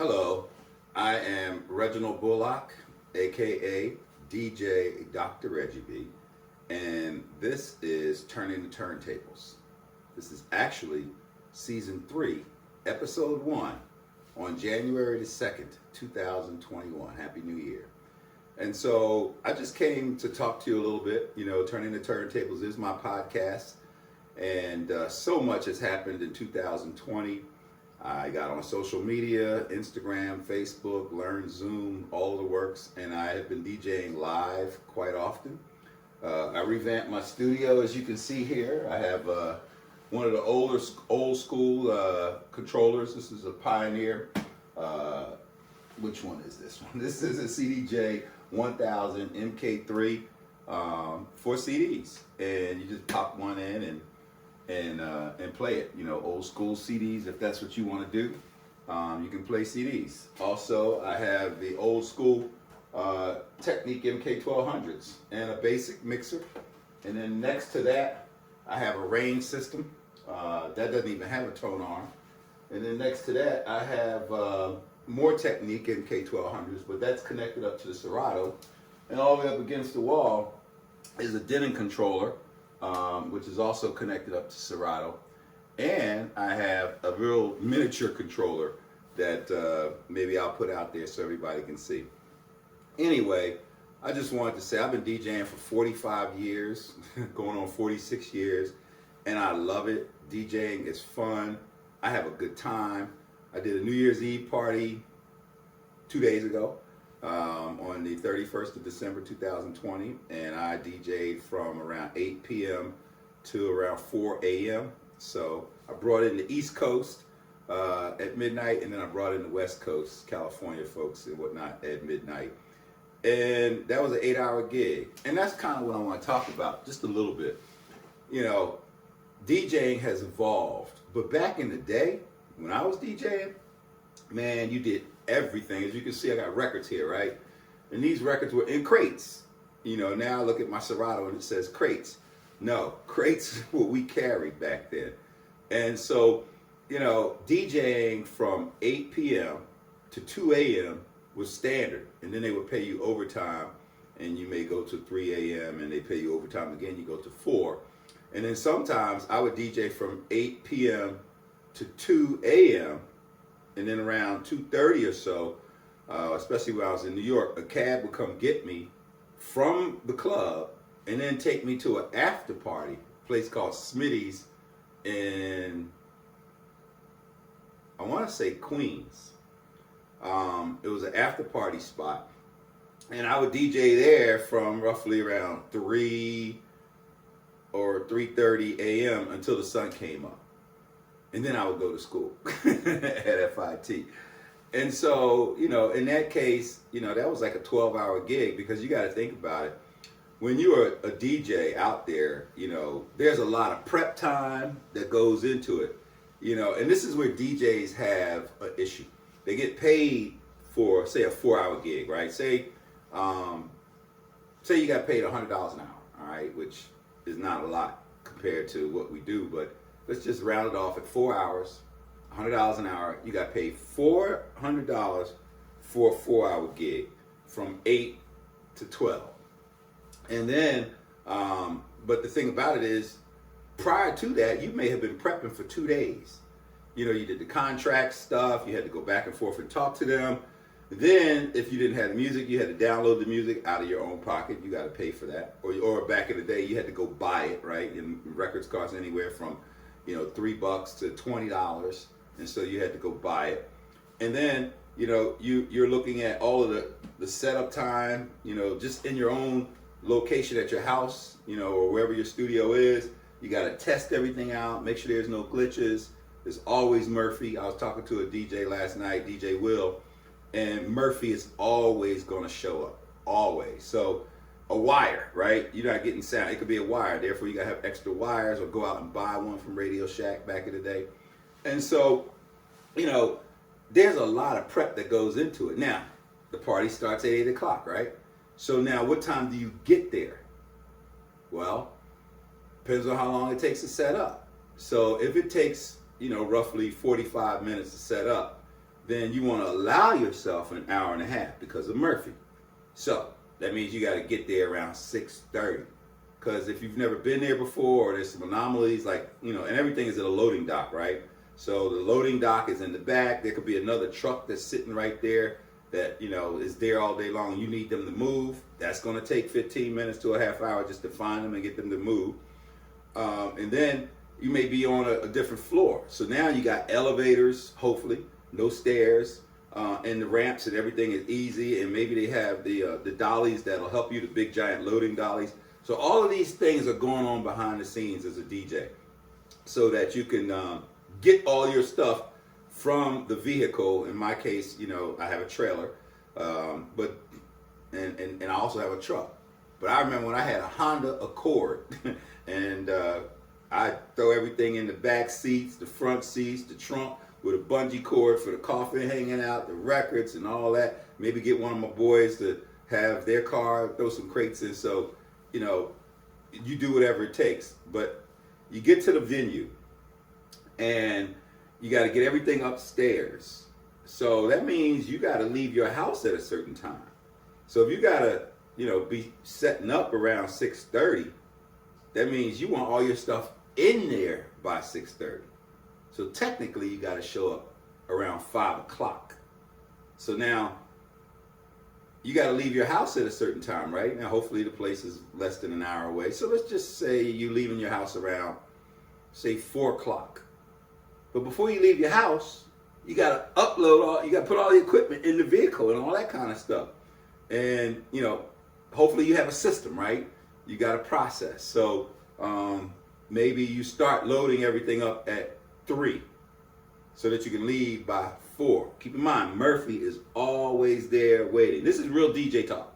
Hello, I am Reginald Bullock, aka DJ Dr. Reggie B, and this is Turning the Turntables. This is actually season 3, episode 1, on January the 2nd, 2021. Happy New Year. And so I just came to talk to you a little bit. You know, Turning the Turntables is my podcast, and so much has happened in 2020. I got on social media, Instagram, Facebook, learned Zoom, all the works, and I have been DJing live quite often. I revamped my studio, as you can see here. I have one of the old school controllers. This is a Pioneer. Which one is this one? This is a CDJ 1000 MK3 for CDs, and you just pop one in and play it. You know, old school CDs. If that's what you want to do, you can play CDs. Also, I have the old school Technique MK1200s and a basic mixer. And then next to that, I have a range system that doesn't even have a tone arm. And then next to that, I have more Technique MK1200s, but that's connected up to the Serato. And all the way up against the wall is a Denon controller, which is also connected up to Serato. And I have a real miniature controller that maybe I'll put out there so everybody can see. Anyway, I just wanted to say I've been DJing for 45 years, going on 46 years, and I love it. DJing is fun. I have a good time. I did a New Year's Eve party 2 days ago on the 31st of December 2020, and I DJ'd from around 8 p.m. to around 4 a.m. So I brought in the East Coast at midnight, and then I brought in the West Coast, California folks and whatnot at midnight. And that was an 8-hour gig. And that's kind of what I want to talk about, just a little bit. You know, DJing has evolved. But back in the day, when I was DJing, man, you did everything. As you can see, I got records here, right? And these records were in crates. You know, now I look at my Serato and it says crates. No, crates is what we carried back then. And so, you know, DJing from 8 p.m. to 2 a.m. was standard. And then they would pay you overtime, and you may go to 3 a.m. and they pay you overtime again, you go to 4. And then sometimes I would DJ from 8 p.m. to 2 a.m. and then around 2:30 or so, especially when I was in New York, a cab would come get me from the club and then take me to an after party, a place called Smitty's in, I want to say Queens. It was an after party spot, and I would DJ there from roughly around 3 or 3:30 a.m. until the sun came up. And then I would go to school at FIT. And so, you know, in that case, you know, that was like a 12-hour gig, because you got to think about it. When you're a DJ out there, you know, there's a lot of prep time that goes into it, you know, and this is where DJs have an issue. They get paid for, say, a 4-hour gig, right? Say you got paid $100 an hour, all right, which is not a lot compared to what we do, but let's just round it off at 4 hours, $100 an hour. You got paid $400 for a 4-hour gig from 8 to 12. And then, but the thing about it is, prior to that, you may have been prepping for 2 days. You know, you did the contract stuff, you had to go back and forth and talk to them. Then, if you didn't have the music, you had to download the music out of your own pocket. You got to pay for that. Or back in the day, you had to go buy it, right? And records cost anywhere from, you know, $3 to $20. And so you had to go buy it. And then, you know, you're looking at all of the setup time, you know, just in your own location at your house, you know, or wherever your studio is. You got to test everything out, make sure there's no glitches. There's always Murphy. I was talking to a DJ last night, DJ Will, and Murphy is always going to show up, always. So a wire, right? You're not getting sound. It could be a wire. Therefore, you got to have extra wires, or go out and buy one from Radio Shack back in the day. And so, you know, there's a lot of prep that goes into it. Now, the party starts at 8 o'clock, right? So now, what time do you get there? Well, depends on how long it takes to set up. So if it takes, you know, roughly 45 minutes to set up, then you want to allow yourself an hour and a half because of Murphy. So that means you got to get there around 6:30. Because if you've never been there before, or there's some anomalies, like, and everything is at a loading dock, right? So the loading dock is in the back. There could be another truck that's sitting right there that, is there all day long. You need them to move. That's going to take 15 minutes to a half hour just to find them and get them to move. And then you may be on a different floor. So now you got elevators, hopefully, no stairs, and the ramps, and everything is easy. And maybe they have the dollies that'll help you, the big giant loading dollies. So all of these things are going on behind the scenes as a DJ, so that you can get all your stuff from the vehicle. In my case, I have a trailer, but I also have a truck. But I remember when I had a Honda Accord, and I throw everything in the back seats, the front seats, the trunk, with a bungee cord for the coffin hanging out, the records and all that. Maybe get one of my boys to have their car, throw some crates in. So, you do whatever it takes. But you get to the venue, and you got to get everything upstairs. So that means you got to leave your house at a certain time. So if you got to, be setting up around 6:30, that means you want all your stuff in there by 6:30. So technically you got to show up around 5 o'clock. So now you got to leave your house at a certain time, right? Now hopefully the place is less than an hour away. So let's just say you leaving your house around, say, 4 o'clock. But before you leave your house, you got to you got to put all the equipment in the vehicle and all that kind of stuff. And, hopefully you have a system, right? You got a process. So maybe you start loading everything up at 3 so that you can leave by 4. Keep in mind, Murphy is always there waiting. This is real DJ talk.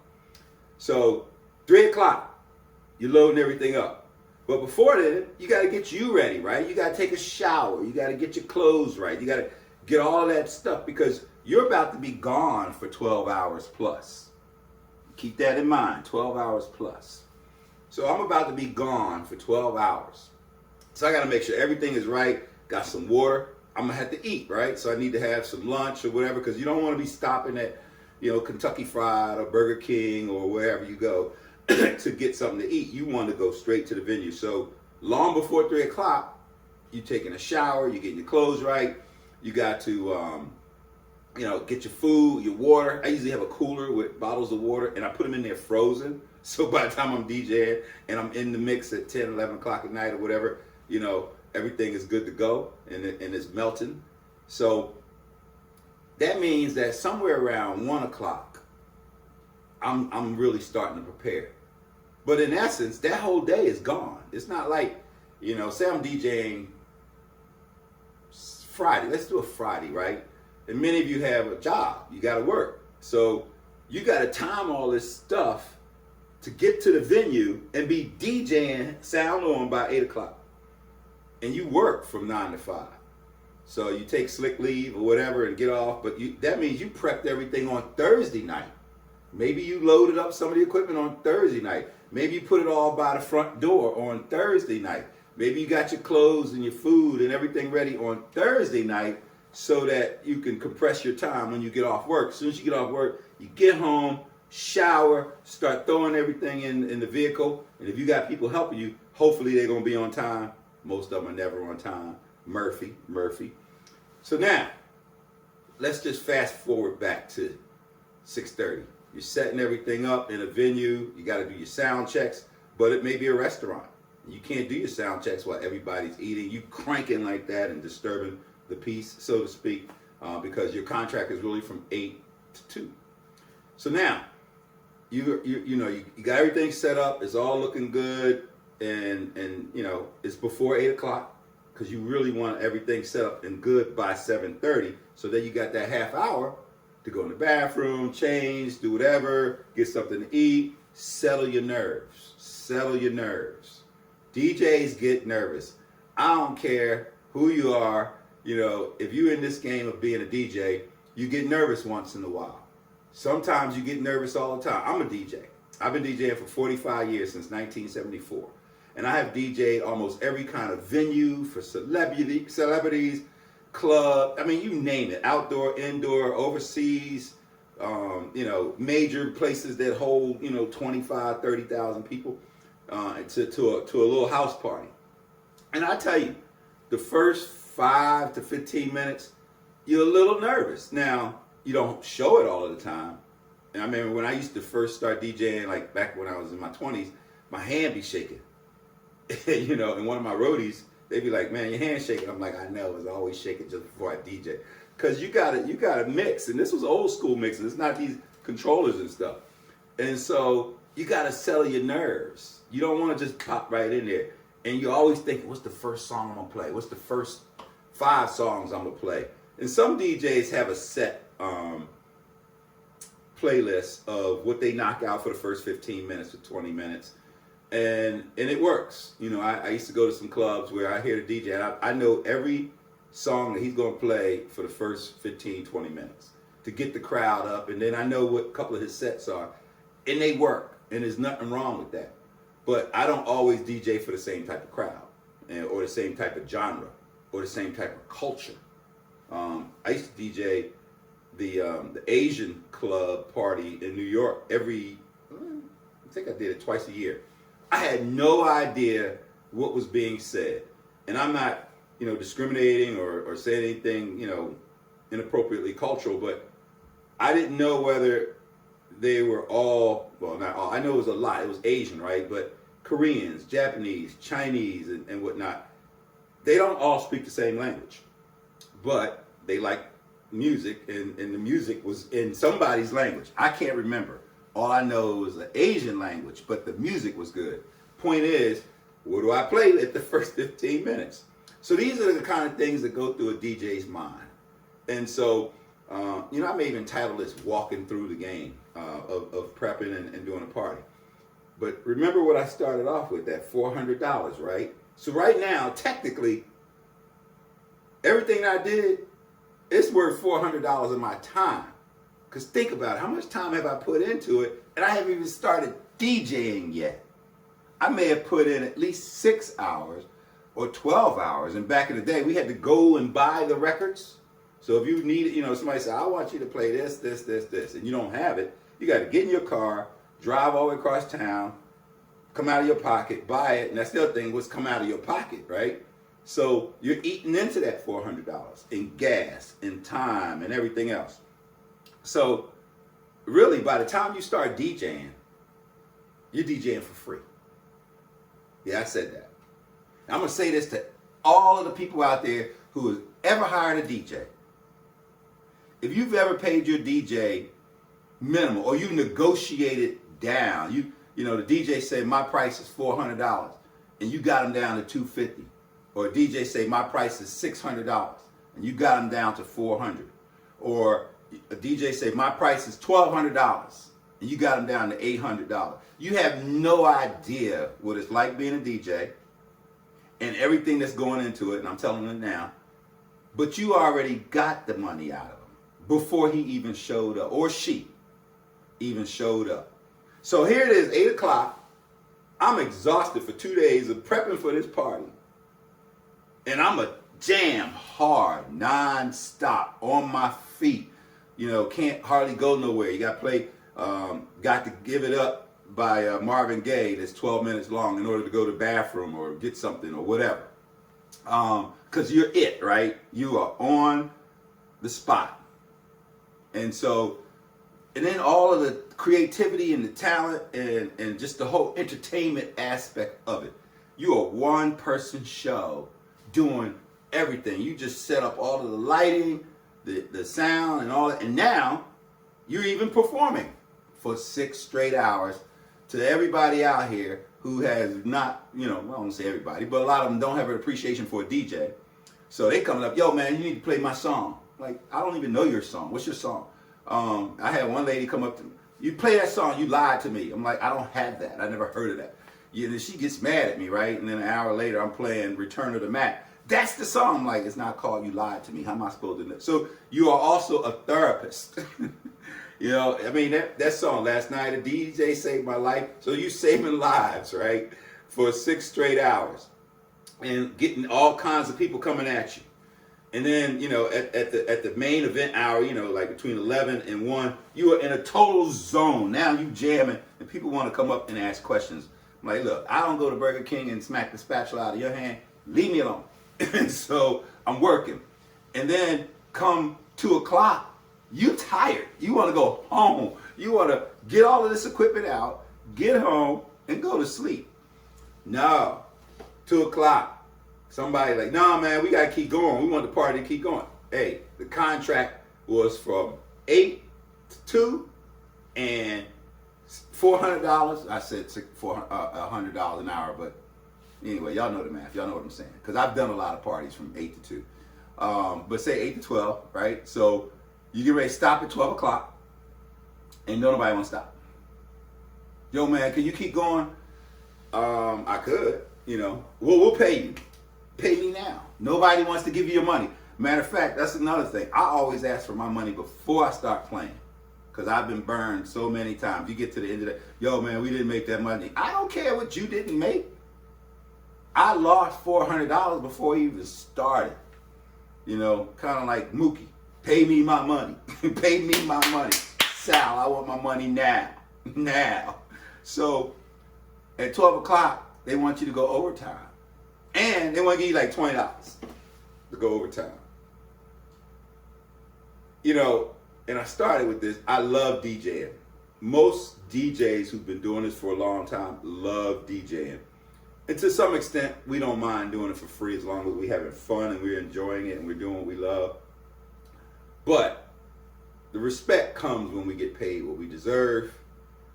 So 3 o'clock, you're loading everything up. But before then, you got to get you ready, right? You got to take a shower. You got to get your clothes right. You got to get all that stuff, because you're about to be gone for 12 hours plus. Keep that in mind, 12 hours plus. So I'm about to be gone for 12 hours. So I got to make sure everything is right. Got some water. I'm going to have to eat, right? So I need to have some lunch or whatever, because you don't want to be stopping at, Kentucky Fried or Burger King or wherever you go to get something to eat. You want to go straight to the venue. So long before 3 o'clock, you're taking a shower, you're getting your clothes right. You got to, get your food, your water. I usually have a cooler with bottles of water, and I put them in there frozen. So by the time I'm DJing and I'm in the mix at 10, 11 o'clock at night or whatever, everything is good to go, and it's melting. So that means that somewhere around 1 o'clock, I'm really starting to prepare. But in essence, that whole day is gone. It's not like, say I'm DJing Friday. Let's do a Friday, right? And many of you have a job. You got to work. So you got to time all this stuff to get to the venue and be DJing sound on by 8 o'clock. And you work from 9 to 5. So you take slick leave or whatever and get off. But that means you prepped everything on Thursday night. Maybe you loaded up some of the equipment on Thursday night. Maybe you put it all by the front door on Thursday night. Maybe you got your clothes and your food and everything ready on Thursday night, so that you can compress your time when you get off work. As soon as you get off work, you get home, shower, start throwing everything in the vehicle. And if you got people helping you, hopefully they're going to be on time. Most of them are never on time. Murphy. So now, let's just fast forward back to 6:30. You're setting everything up in a venue. You got to do your sound checks, but it may be a restaurant. You can't do your sound checks while everybody's eating. You cranking like that and disturbing the piece, so to speak, because your contract is really from 8 to 2. So now, you got everything set up. It's all looking good, and it's before 8 o'clock, because you really want everything set up and good by 7:30, so that you got that half hour to go in the bathroom, change, do whatever, get something to eat, settle your nerves. DJs get nervous. I don't care who you are. If you're in this game of being a DJ, you get nervous once in a while. Sometimes you get nervous all the time. I'm a DJ. I've been DJing for 45 years, since 1974. And I have DJed almost every kind of venue for celebrities, club. I mean, you name it, outdoor, indoor, overseas, major places that hold, 25, 30,000 people to a little house party. And I tell you, the first 5 to 15 minutes, you're a little nervous. Now, you don't show it all of the time. And I remember when I used to first start DJing, like back when I was in my 20s, my hand be shaking. And one of my roadies, they'd be like, man, your hand's shaking. I'm like, I know, it's always shaking just before I DJ. Because you gotta mix. And this was old school mixing. It's not these controllers and stuff. And so you gotta settle your nerves. You don't want to just pop right in there. And you're always thinking, what's the first song I'm gonna play? What's the first 5 songs I'm gonna play? And some DJs have a set playlist of what they knock out for the first 15 minutes or 20 minutes. And it works. I used to go to some clubs where I hear the DJ, and I know every song that he's going to play for the first 15, 20 minutes to get the crowd up. And then I know what a couple of his sets are. And they work. And there's nothing wrong with that. But I don't always DJ for the same type of crowd or the same type of genre or the same type of culture. I used to DJ the Asian club party in New York I think I did it twice a year. I had no idea what was being said. And I'm not, discriminating or saying anything, inappropriately cultural, but I didn't know whether they were all, well, not all, I know it was a lot. It was Asian, right? But Koreans, Japanese, Chinese, and whatnot, they don't all speak the same language. But they like music, and the music was in somebody's language. I can't remember. All I know is the Asian language, but the music was good. Point is, what do I play at the first 15 minutes? So these are the kind of things that go through a DJ's mind. And so, I may even title this Walking Through the Game of prepping and doing a party. But remember what I started off with, that $400, right? So right now, technically, everything I did, it's worth $400 of my time. Because think about it, how much time have I put into it? And I haven't even started DJing yet. I may have put in at least 6 hours or 12 hours. And back in the day, we had to go and buy the records. So if you needed, somebody said, I want you to play this, and you don't have it, you got to get in your car, drive all the way across town, come out of your pocket, buy it. And that's the other thing, was come out of your pocket, right? So you're eating into that $400 in gas, in time, and everything else. So really, by the time you start DJing, you're DJing for free. Yeah, I said that. Now, I'm going to say this to all of the people out there who have ever hired a DJ. If you've ever paid your DJ minimal, or you negotiated down, the DJ said my price is $400, and you got him down to $250. Or a DJ say my price is $600, and you got him down to $400. Or a DJ say my price is $1,200, and you got them down to $800. You have no idea what it's like being a DJ and everything that's going into it, and I'm telling you now. But you already got the money out of him before he even showed up, or she even showed up. So here it is, 8 o'clock. I'm exhausted for 2 days of prepping for this party. And I'm a jam hard, non-stop, on my feet. Can't hardly go nowhere. You got to play Got to Give It Up by Marvin Gaye, that's 12 minutes long, in order to go to the bathroom or get something or whatever. Because you're it, right? You are on the spot. And then all of the creativity and the talent and just the whole entertainment aspect of it. You're a one-person show doing everything. You just set up all of the lighting, the sound, and all that. And now you're even performing for 6 straight hours to everybody out here who has not, I won't say everybody, but a lot of them don't have an appreciation for a DJ. So they coming up, yo man, you need to play my song. Like, I don't even know your song. What's your song? I had one lady come up to me, you play that song, you lied to me. I'm like, I don't have that. I never heard of that. Then she gets mad at me, right? And then an hour later, I'm playing Return of the Mac. That's the song. I'm like, it's not called You Lied to Me. How am I supposed to know? So you are also a therapist. That song, Last Night a DJ Saved My Life. So you saving lives, right? For 6 straight hours. And getting all kinds of people coming at you. And then, at the main event hour, like between 11 and 1, you are in a total zone. Now you jamming, and people want to come up and ask questions. I'm like, look, I don't go to Burger King and smack the spatula out of your hand. Leave me alone. And so I'm working. And then come 2 o'clock, you tired. You want to go home. You want to get all of this equipment out, get home, and go to sleep. No. 2 o'clock. Somebody like, nah, man, we got to keep going. We want the party to keep going. Hey, the contract was from 8 to 2 and $400. I said $100 an hour, but anyway, y'all know the math. Y'all know what I'm saying. Because I've done a lot of parties from 8 to 2. But say 8 to 12, right? So you get ready to stop at 12 o'clock and nobody wants to stop. Yo, man, can you keep going? I could, we'll pay you. Pay me now. Nobody wants to give you your money. Matter of fact, that's another thing. I always ask for my money before I start playing. Because I've been burned so many times. You get to the end of that, yo, man, we didn't make that money. I don't care what you didn't make. I lost $400 before he even started. Kind of like Mookie. Pay me my money. Pay me my money. Sal, I want my money now. Now. So at 12 o'clock, they want you to go overtime. And they want to give you like $20 to go overtime. And I started with this. I love DJing. Most DJs who've been doing this for a long time love DJing. And to some extent, we don't mind doing it for free as long as we're having fun and we're enjoying it and we're doing what we love. But the respect comes when we get paid what we deserve.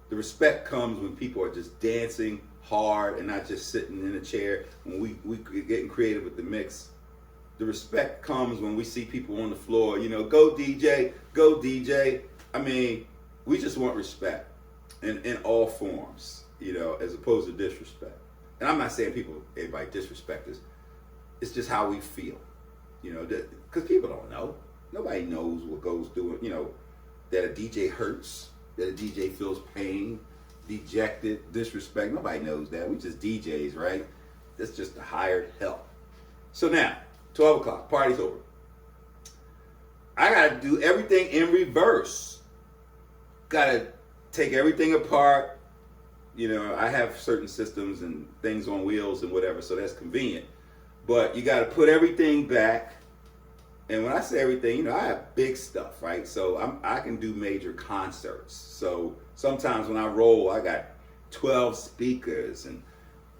The respect comes when people are just dancing hard and not just sitting in a chair, when we getting creative with the mix. The respect comes when we see people on the floor, go DJ, go DJ. I mean, we just want respect in all forms, as opposed to disrespect. And I'm not saying everybody disrespect us. It's just how we feel, because people don't know. Nobody knows what goes through it, that a DJ hurts, that a DJ feels pain, dejected, disrespect. Nobody knows that. We just DJs, right? That's just the hired help. So now, 12 o'clock, party's over. I got to do everything in reverse. Got to take everything apart. I have certain systems and things on wheels and whatever, so that's convenient. But you got to put everything back. And when I say everything, I have big stuff, right? So I can do major concerts. So sometimes when I roll, I got 12 speakers and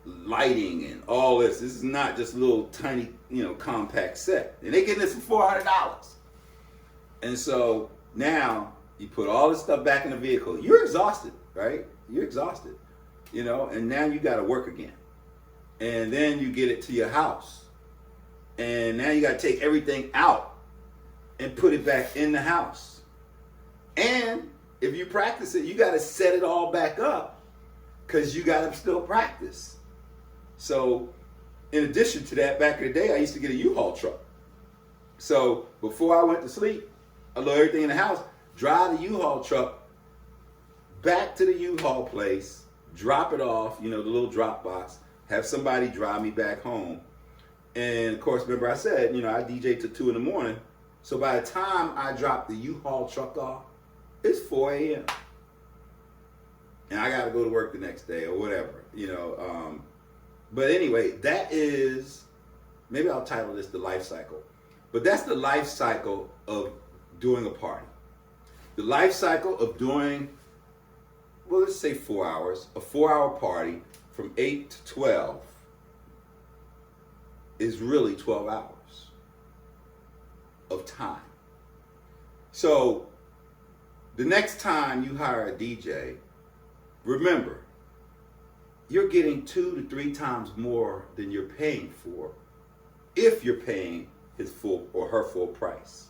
lighting and all this. This is not just a little tiny, compact set. And they getting this for $400. And so now you put all this stuff back in the vehicle. You're exhausted, right? You're exhausted, and now you got to work again. And then you get it to your house. And now you got to take everything out and put it back in the house. And if you practice it, you got to set it all back up because you got to still practice. So in addition to that, back in the day, I used to get a U-Haul truck. So before I went to sleep, I load everything in the house, drive the U-Haul truck back to the U-Haul place, drop it off, the little drop box, have somebody drive me back home. And of course, remember I said, I DJ till 2 in the morning. So by the time I drop the U-Haul truck off, it's 4 a.m. And I got to go to work the next day or whatever, But anyway, that is, maybe I'll title this the life cycle. But that's the life cycle of doing a party. The life cycle of doing, well, let's say 4 hours, a 4-hour party from 8 to 12. Is really 12 hours of time. So the next time you hire a DJ, remember, you're getting 2 to 3 times more than you're paying for if you're paying his full or her full price.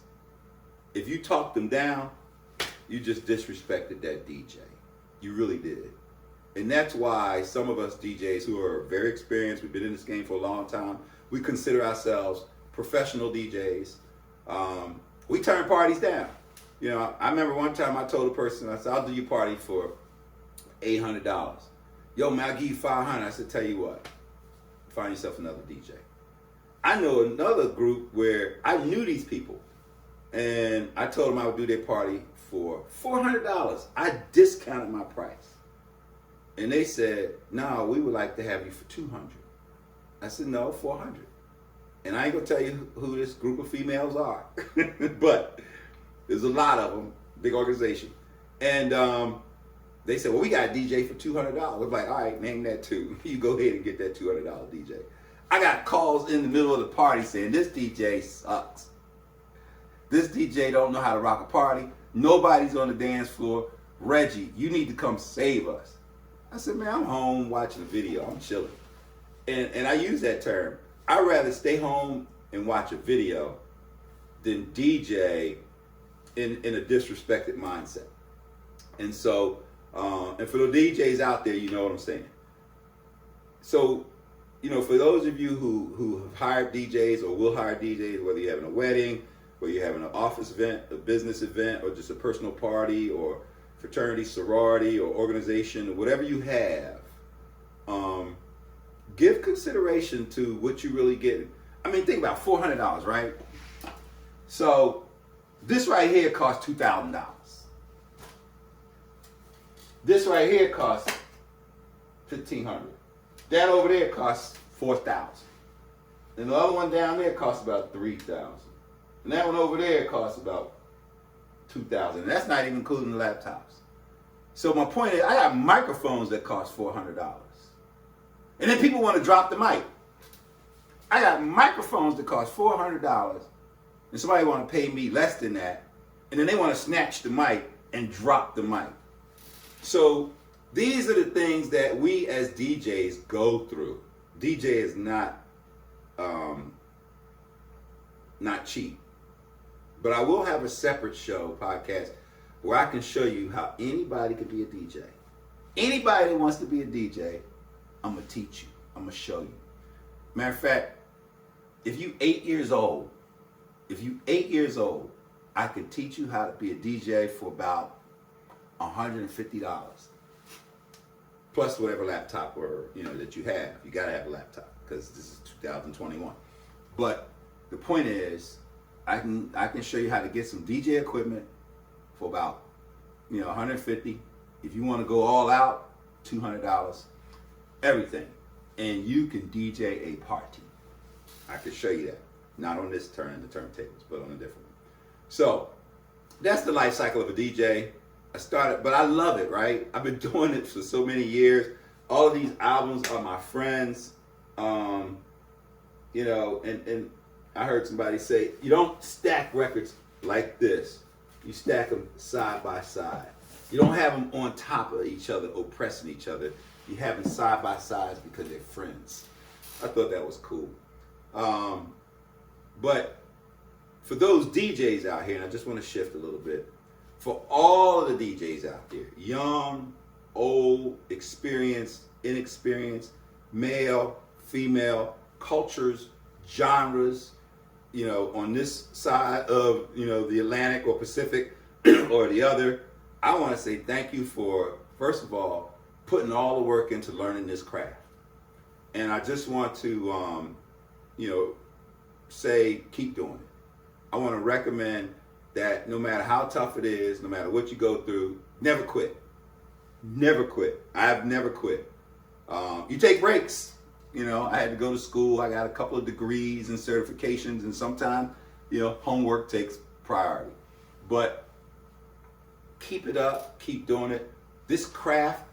If you talk them down, you just disrespected that DJ. You really did. And that's why some of us DJs who are very experienced, we've been in this game for a long time, we consider ourselves professional DJs. We turn parties down. I remember one time I told a person, I said, I'll do your party for $800. Yo, man, I'll give you $500. I said, tell you what, find yourself another DJ. I know another group where I knew these people, and I told them I would do their party for $400. I discounted my price, and they said, "No, we would like to have you for $200." I said, "No, $400." And I ain't gonna tell you who this group of females are, but there's a lot of them, big organization. And they said, "Well, we got a DJ for $200." I'm like, "All right, name that too. You go ahead and get that $200 DJ." I got calls in the middle of the party saying, "This DJ sucks. This DJ don't know how to rock a party. Nobody's on the dance floor. Reggie, you need to come save us." I said, "Man, I'm home watching a video. I'm chilling." And I use that term. I'd rather stay home and watch a video than DJ in a disrespected mindset. And so, and for the DJs out there, you know what I'm saying. So, for those of you who have hired DJs or will hire DJs, whether you're having a wedding, whether you're having an office event, a business event, or just a personal party, or fraternity, sorority, or organization, or whatever you have, give consideration to what you really get. I mean, think about $400, right? So this right here costs $2,000. This right here costs $1,500. That over there costs $4,000. And the other one down there costs about $3,000. And that one over there costs about $2,000. And that's not even including the laptops. So my point is, I got microphones that cost $400. And then people want to drop the mic. I got microphones that cost $400, and somebody want to pay me less than that, and then they want to snatch the mic and drop the mic. So these are the things that we as DJs go through. DJ is not cheap. But I will have a separate show, podcast, where I can show you how anybody can be a DJ. Anybody that wants to be a DJ, I'm going to teach you. I'm going to show you. Matter of fact, if you 8 years old, I can teach you how to be a DJ for about $150. Plus whatever laptop or that you have. You got to have a laptop because this is 2021. But the point is, I can show you how to get some DJ equipment for about $150. If you want to go all out, $200. Everything, and you can DJ a party. I can show you that. Not on this the turntables, but on a different one. So that's the life cycle of a DJ. I started, but I love it, right? I've been doing it for so many years. All of these albums are my friends. And I heard somebody say, you don't stack records like this. You stack them side by side. You don't have them on top of each other, oppressing each other. You have them side by sides because they're friends. I thought that was cool. But for those DJs out here, and I just want to shift a little bit, for all of the DJs out there, young, old, experienced, inexperienced, male, female, cultures, genres, on this side of, the Atlantic or Pacific or the other, I want to say thank you for, first of all, putting all the work into learning this craft. And I just want to, say keep doing it. I want to recommend that no matter how tough it is, no matter what you go through, never quit. Never quit. I've never quit. You take breaks. I had to go to school. I got a couple of degrees and certifications, and sometimes, homework takes priority. But keep it up. Keep doing it. This craft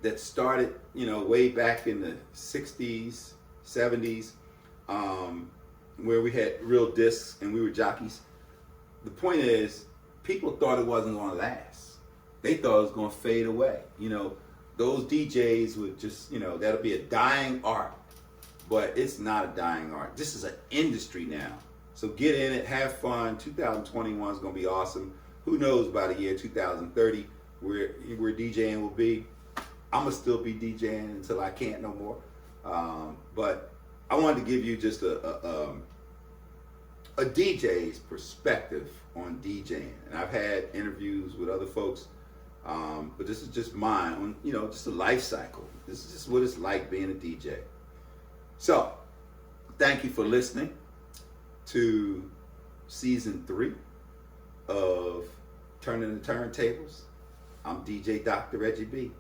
that started, way back in the 60s, 70s, where we had real discs and we were jockeys. The point is, people thought it wasn't going to last. They thought it was going to fade away. Those DJs would just, that'll be a dying art. But it's not a dying art. This is an industry now. So get in it, have fun. 2021 is going to be awesome. Who knows by the year 2030 where DJing will be. I'm going to still be DJing until I can't no more. But I wanted to give you just a DJ's perspective on DJing. And I've had interviews with other folks, but this is just mine on, just a life cycle. This is just what it's like being a DJ. So, Thank you for listening to season 3 of Turning the Turntables. I'm DJ Dr. Reggie B.